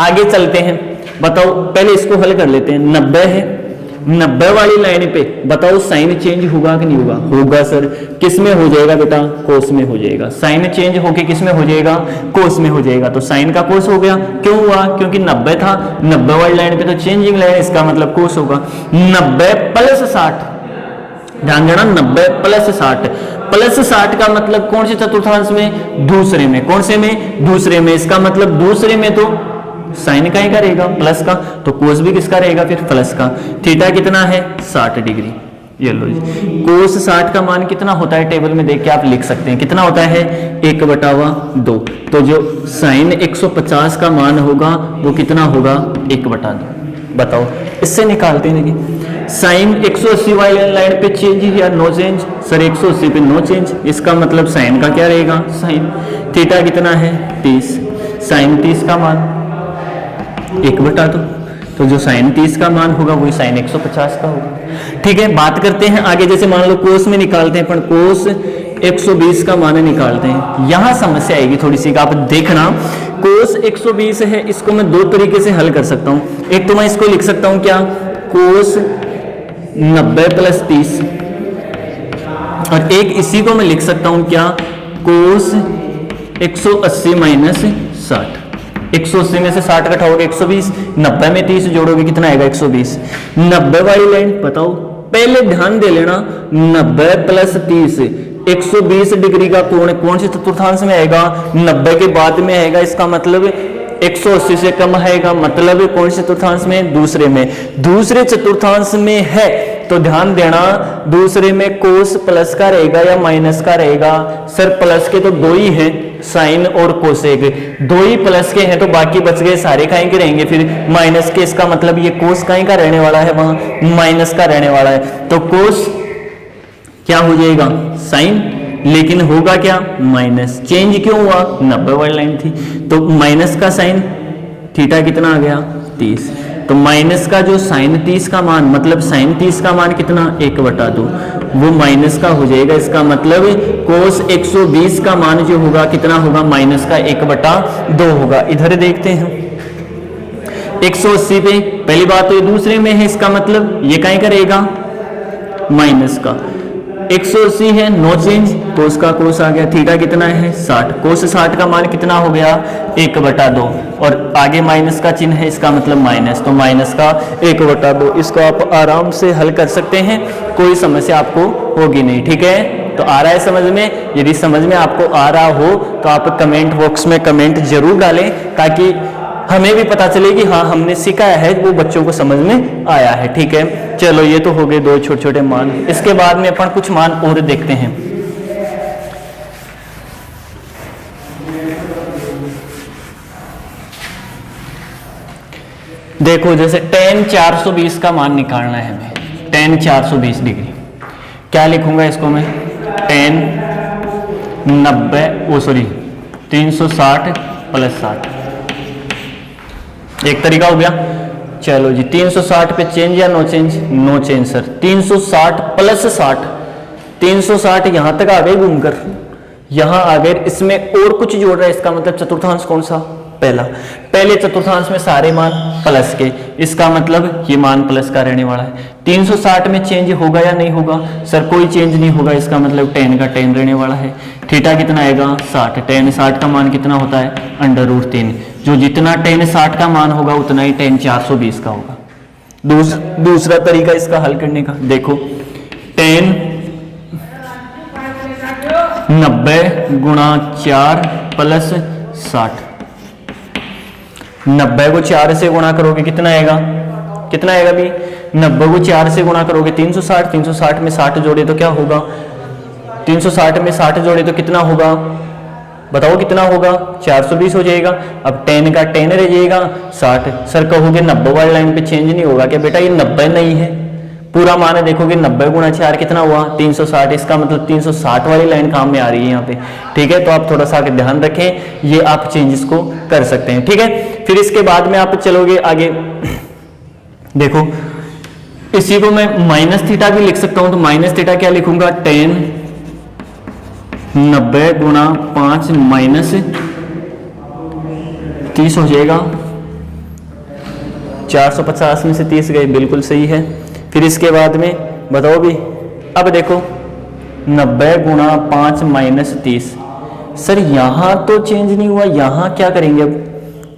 आगे चलते हैं, बताओ पहले इसको हल कर लेते हैं। 90 है, 90 वाली लाइन पे बताओ साइन चेंज होगा कि नहीं होगा, होगा सर। किस में हो जाएगा बेटा, कोस में हो जाएगा। साइन चेंज होके किस में हो जाएगा, कोस में हो जाएगा। तो साइन का कोस हो गया, क्यों हुआ, क्योंकि 90 था, 90 वाली लाइन पे तो चेंजिंग लाइन, इसका मतलब कोस होगा। 90 + 60, ध्यान देना, 90 + 60 + 60 का मतलब कौन से चतुर्थांश में, दूसरे में। कौन से में, दूसरे में। इसका मतलब दूसरे में तो साइन का ही का रहेगा, प्लस का, तो कोस भी किसका रहेगा फिर, प्लस का। थीटा कितना है, 60 डिग्री। ये लो जी, कोस 60 का मान कितना होता है, टेबल में देख के आप लिख सकते हैं कितना होता है, 1/2। तो जो साइन 150 का मान होगा वो कितना होगा, 1/2। बताओ, इससे निकालते हैं। देखिए साइन 180 वाली लाइन पे चेंज या नो चेंज, सर 180 पे नो चेंज, इसका मतलब साइन का क्या रहेगा, साइन। थीटा कितना है, 30, साइन 30 का मान 1/2। तो जो साइन 30 का मान होगा वही साइन 150 का होगा। ठीक है, बात करते हैं आगे। जैसे मान लो कोस में निकालते हैं, पर कोस 120 का मान निकालते हैं। यहां समस्या आएगी थोड़ी सी, आप देखना। कोस 120 है, इसको मैं दो तरीके से हल कर सकता हूं। एक तो मैं इसको लिख सकता हूं क्या, कोस 90 + 30, और एक इसी को मैं लिख सकता हूं क्या, कोस 180 - 60। 180 में से 60 घटाओगे 120, 90 में 30 जोड़ोगे कितना आएगा, 120। 90 वाली लाइन बताओ, पहले ध्यान दे लेना, 90 + 30 120 डिग्री का कोण कौन से चतुर्थांश में आएगा, 90 के बाद में आएगा। इसका मतलब 180 से कम आएगा, मतलब कौन से चतुर्थांश में, दूसरे में। दूसरे चतुर्थांश में है तो ध्यान देना, दूसरे में कोस प्लस का रहेगा या माइनस का रहेगा। सर प्लस के तो दो ही हैं, साइन और कोसेक, दो ही प्लस के हैं, तो बाकी बच गए सारे काहे के रहेंगे फिर माइनस के। इसका मतलब ये कोस काहे का रहने वाला है, वहां माइनस का रहने वाला है। तो कोस क्या हो जाएगा, साइन, लेकिन होगा क्या, माइनस। चेंज क्यों हुआ, 90 वाली लाइन थी तो माइनस का साइन, थीटा कितना आ गया, 30। तो माइनस का जो साइन 30 का मान, मतलब साइन 30 का मान कितना, 1/2, वो माइनस का हो जाएगा। इसका मतलब कोस 120 का मान जो होगा कितना होगा, माइनस का 1/2 होगा। इधर देखते हैं 180 पे, पहली बात तो ये दूसरे में है, इसका मतलब ये काहे का रहेगा, माइनस का। 180 है, नो चेंज, कोस का कोस आ गया, थीटा कितना है 60, कोस 60 का मान कितना हो गया 1/2, और आगे माइनस का चिन्ह है, इसका मतलब माइनस, तो माइनस का 1/2। इसको आप आराम से हल कर सकते हैं, कोई समस्या आपको होगी नहीं। ठीक है, तो आ रहा है समझ में? यदि समझ में आपको आ रहा हो तो आप कमेंट बॉक्स में कमेंट जरूर डालें, ताकि हमें भी पता चले कि हाँ हमने सीखा है, वो बच्चों को समझ में आया है। ठीक है, चलो ये तो हो गए दो छोटे छोटे मान। इसके बाद में अपन कुछ मान और देखते हैं। देखो जैसे tan 420 का मान निकालना है हमें, tan 420 डिग्री, क्या लिखूंगा इसको मैं, tan 360 + 60, एक तरीका हो गया। चलो जी 360 पे चेंज या no change? No change sir. 360 + 60, 360 यहां तक आ गए घूमकर, यहां आ गए, इसमें और कुछ जोड़ रहा है, इसका मतलब चतुर्थांश कौन सा? पहला। पहले चतुर्थांश में सारे मान प्लस के, इसका मतलब ये मान प्लस का रहने वाला है। 360 में चेंज होगा या नहीं होगा? सर कोई चेंज नहीं होगा, इसका मतलब tan का tan रहने वाला है। थीटा कितना आएगा 60, tan 60 का मान कितना होता है √3, जो जितना tan 60 का मान होगा उतना ही tan 420 का होगा। दूसरा तरीका इसका हल करने का, देखो tan 90 × 4 + 60, 90 को 4 से गुणा करोगे कितना आएगा? कितना आएगा भी? 90 को 4 से गुणा करोगे 360, 360 में 60 जोड़े तो क्या होगा? 360 में 60 जोड़े तो कितना होगा? बताओ कितना होगा? 420 हो जाएगा। अब tan का tan रह जाएगा 60। सर कहोगे 90 वाली लाइन पे चेंज नहीं होगा क्या? बेटा ये 90 नहीं है, पूरा मान है, देखोगे 90 × 4 कितना हुआ 360, इसका मतलब 360 वाली लाइन काम में आ रही है यहाँ पे। ठीक है, तो आप थोड़ा सा ध्यान रखें, ये आप चेंजेस को कर सकते हैं। ठीक है, फिर इसके बाद में आप चलोगे आगे, देखो इसी को मैं माइनस थीटा भी लिख सकता हूं, तो माइनस थीटा क्या लिखूंगा? tan 90 × 5 - 30 हो जाएगा। 450 में से 30 गए, बिल्कुल सही है। फिर इसके बाद में बताओ भी, अब देखो 90 × 5 - 30, सर यहां तो चेंज नहीं हुआ, यहां क्या करेंगे? अब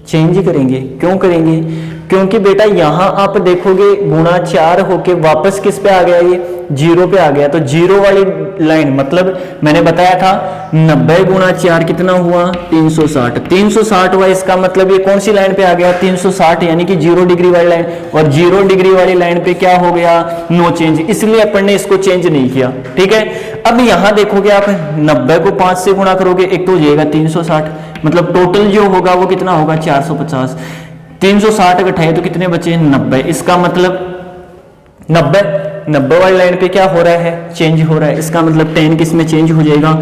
चेंज ही करेंगे। क्यों करेंगे? क्योंकि बेटा यहां आप देखोगे गुणा 4 होके वापस किस पे आ गया? ये 0 पे आ गया, तो 0 वाली लाइन, मतलब मैंने बताया था 90 × 4 कितना हुआ 360, 360 हुआ, इसका मतलब ये कौन सी लाइन पे आ गया 360, यानी कि 0 डिग्री वाली लाइन, और 0 डिग्री वाली लाइन पे क्या हो गया? नो चेंज, इसलिए अपन ने इसको चेंज नहीं किया। ठीक है, अब यहां देखोगे आप 90 को 5 से गुणा करोगे, एक तो हो जाएगा 360, मतलब टोटल जो होगा वो कितना होगा 450, 360 घटाए तो कितने बचे 90, इसका मतलब 90 वाली लाइन पे क्या हो रहा है? चेंज हो रहा है, इसका मतलब tan किस में चेंज हो जाएगा?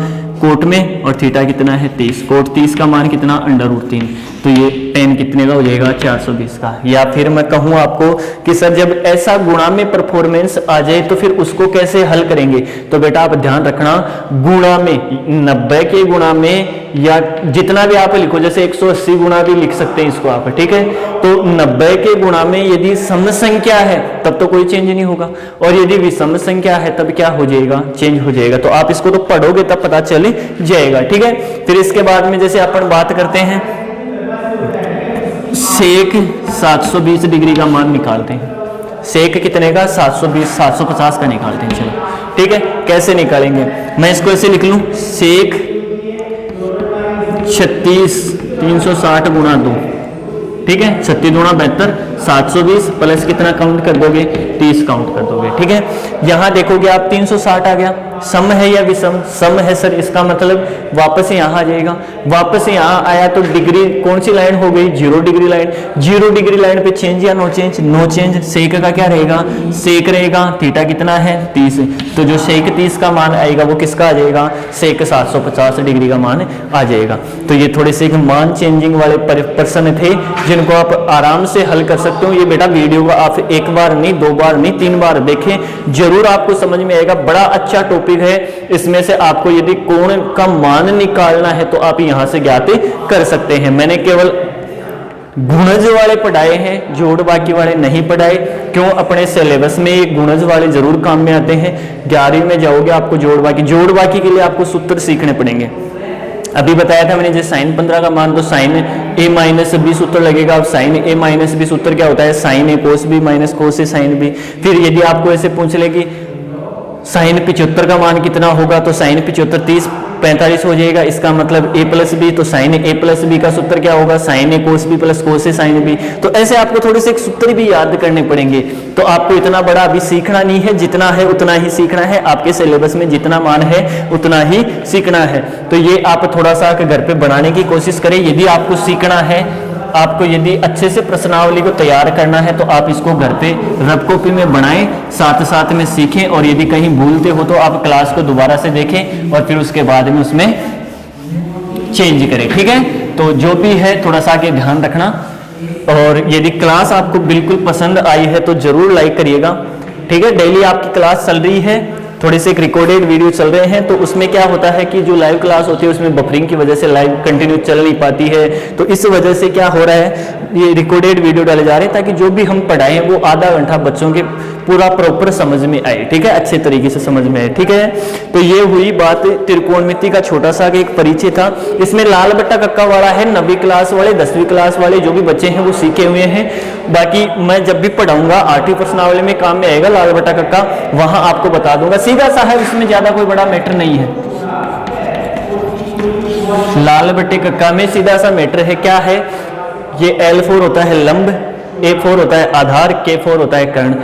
कोट में, और थीटा कितना है 30, कोट 30 का मान कितना √3, तो ये tan कितने का हो जाएगा 420 का। या फिर मैं कहूं आपको कि सर जब ऐसा गुणा में परफॉर्मेंस आ जाए तो फिर उसको कैसे हल करेंगे? तो बेटा आप ध्यान रखना, गुणा में 90 के गुणा में, या जितना भी आप लिखो, जैसे 180 गुणा भी लिख सकते हैं इसको आप। ठीक है, तो 90 के गुणा में यदि सम संख्या है तब तो कोई चेंज नहीं होगा, और यदि विषम संख्या है तब क्या हो जाएगा? चेंज हो जाएगा। तो आप इसको तो पढ़ोगे तब पता चल जाएगा। ठीक है, फिर इसके बाद में जैसे अपन बात करते हैं सेक 720 डिग्री का मान निकालते हैं। सेक कितने का? 720, 750 का निकालते हैं। चलो ठीक है, कैसे निकालेंगे? मैं इसको ऐसे लिख लूं, सेक 36 360 × 2, ठीक है, 36 दूना 72, 720 प्लस कितना काउंट कर दोगे? 30 काउंट कर दोगे। ठीक है, यहां देखोगे आप 360 आ गया, सम है या विषम? सम है सर, इसका मतलब वापस यहाँ आ जाएगा। वापस यहाँ आया तो डिग्री कौन सी लाइन हो गई? 0 डिग्री लाइन। 0 डिग्री लाइन पे चेंज या no change? No change. Sec का क्या रहेगा? सेक रहेगा, थीटा कितना है 30, तो जो सेक 30 का मान आएगा वो किसका आ जाएगा? सेक 750 डिग्री का मान आ जाएगा। तो ये थोड़े से मान चेंजिंग वाले प्रश्न थे जिनको आप आराम से हल कर सकते हो। ये बेटा वीडियो को आप एक बार नहीं, 2 बार नहीं, 3 बार देखें, जरूर आपको समझ में आएगा। बड़ा अच्छा टॉपिक है, इसमें से आपको यदि कोण का मान निकालना है तो आप यहां से ज्ञात कर सकते हैं। मैंने केवल गुणज वाले पढ़ाए हैं, जोड़ बाकी वाले नहीं पढ़ाए। क्यों? अपने सिलेबस में ये गुणज वाले जरूर काम में आते हैं। 11वीं में जाओगे आपको जोड़ बाकी के लिए आपको सूत्र सीखने पड़ेंगे। अभी बताया था मैंने, जैसे साइन 15 का मान तो साइन ए माइनस बी सूत्र लगेगा। अब साइन ए माइनस बी सूत्र क्या होता है? साइन ए कोस बी माइनस कोस ए साइन बी। फिर यदि आपको ऐसे पूछ ले कि साइन 75 का मान कितना होगा, तो साइन 75 30 45 हो जाएगा। इसका मतलब a प्लस बी, तो साइन ए प्लस बी का सूत्र क्या होगा? साइन ए कोस बी प्लस कोस ए साइन बी। तो ऐसे आपको थोड़े से एक सूत्र भी याद करने पड़ेंगे। तो आपको इतना बड़ा अभी सीखना नहीं है, जितना है उतना ही सीखना है। आपके सिलेबस में जितना मान है उतना ही सीखना है। तो ये आप थोड़ा सा घर पे बनाने की कोशिश करें। यदि आपको सीखना है, आपको यदि अच्छे से प्रश्नावली को तैयार करना है, तो आप इसको घर पे रफ कॉपी में बनाएं, साथ साथ में सीखें। और यदि कहीं भूलते हो तो आप क्लास को दोबारा से देखें और फिर उसके बाद में उसमें चेंज करें। ठीक है? तो जो भी है थोड़ा सा आगे ध्यान रखना। और यदि क्लास आपको बिल्कुल पसंद आई है तो जरूर लाइक करिएगा। ठीक है? डेली आपकी क्लास चल रही है, थोड़े से एक रिकॉर्डेड वीडियो चल रहे हैं। तो उसमें क्या होता है कि जो लाइव क्लास होती है उसमें बफरिंग की वजह से लाइव कंटिन्यू चल नहीं पाती है। तो इस वजह से क्या हो रहा है, ये रिकॉर्डेड वीडियो डाले जा रहे हैं ताकि जो भी हम पढ़ाएं वो आधा घंटा बच्चों के पूरा प्रॉपर समझ में आए। ठीक है? अच्छे तरीके से समझ में आए। ठीक है? तो ये हुई बात त्रिकोणमिति का छोटा सा एक परिचय था। इसमें लाल बट्टा कक्का वाला है, 9वीं क्लास वाले 10वीं क्लास वाले जो भी बच्चे हैं वो सीखे हुए हैं। बाकी मैं जब भी पढ़ाऊंगा 8वीं प्रश्नावली में काम में आएगा लाल बट्टा कक्का, वहां आपको बता दूंगा। सीधा सा है, इसमें ज्यादा कोई बड़ा मैटर नहीं है। लाल बट्टे कक्का में सीधा सा मैटर है। क्या है? ये L4 होता है लंब, A4 होता है आधार, K4 होता है कर्ण।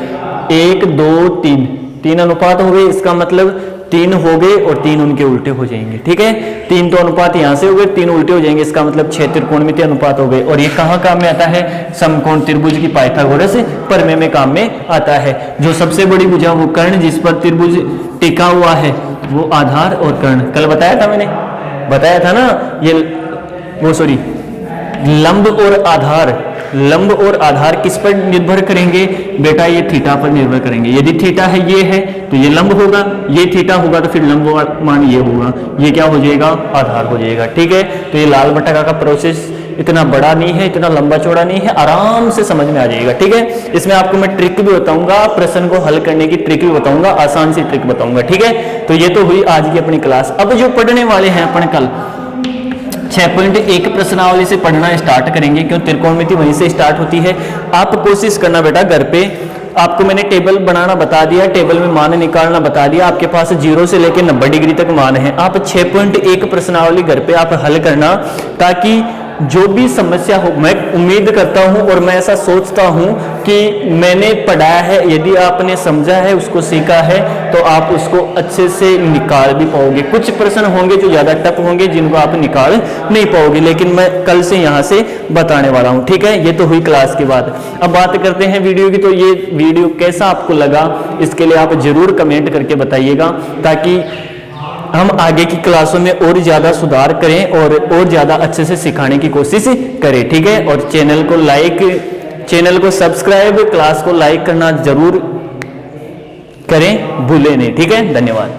1 2 3 तीन अनुपात हो गए। इसका मतलब 3 हो गए और 3 उनके उल्टे हो जाएंगे। ठीक है? 3 तो अनुपात यहां से हो गए, 3 उल्टे हो जाएंगे। इसका मतलब 6 त्रिकोणमितीय अनुपात हो गए। और ये कहां काम में आता है? समकोण त्रिभुज की पाइथागोरस प्रमेय में काम में आता है। जो सबसे बड़ी भुजा वो कर्ण, जिस पर त्रिभुज टिका हुआ है वो आधार और कर्ण। कल बताया था मैंने, बताया था ना, ये वो सॉरी लंब और आधार, लंब और आधार किस पर निर्भर करेंगे बेटा? ये थीटा पर निर्भर करेंगे। यदि थीटा है ये है तो ये लंब होगा, ये थीटा होगा तो फिर लंब मान ये होगा, ये क्या हो जाएगा? आधार हो जाएगा। ठीक है? तो ये लाल बट्टा का प्रोसेस इतना बड़ा नहीं है, इतना लंबा चौड़ा नहीं है, आराम से समझ में आ जाएगा। ठीक है? इसमें आपको मैं ट्रिक भी बताऊंगा, प्रश्न को हल करने की ट्रिक भी बताऊंगा, आसान सी ट्रिक बताऊंगा। ठीक है? तो ये तो हुई आज की अपनी क्लास। अब जो पढ़ने वाले हैं अपन कल 6.1 प्रश्नावली से पढ़ना स्टार्ट करेंगे, क्यों? त्रिकोणमिति वहीं से स्टार्ट होती है। आप कोशिश करना बेटा घर पे, आपको मैंने टेबल बनाना बता दिया, टेबल में मान निकालना बता दिया। आपके पास 0 से लेकर 90 डिग्री तक मान है। आप 6.1 प्रश्नावली घर पे आप हल करना, ताकि जो भी समस्या हो, मैं उम्मीद करता हूं और मैं ऐसा सोचता हूं कि मैंने पढ़ाया है, यदि आपने समझा है, उसको सीखा है, तो आप उसको अच्छे से निकाल भी पाओगे। कुछ प्रश्न होंगे जो ज्यादा टफ होंगे, जिनको आप निकाल नहीं पाओगे, लेकिन मैं कल से यहां से बताने वाला हूं। ठीक है? ये तो हुई क्लास की बात। अब बात करते हैं वीडियो की। तो ये वीडियो कैसा आपको लगा, इसके लिए आप जरूर कमेंट करके बताइएगा, ताकि हम आगे की क्लासों में और ज्यादा सुधार करें और ज्यादा अच्छे से सिखाने की कोशिश करें। ठीक है? और चैनल को लाइक, चैनल को सब्सक्राइब, क्लास को लाइक करना जरूर करें, भूलें नहीं। ठीक है? धन्यवाद।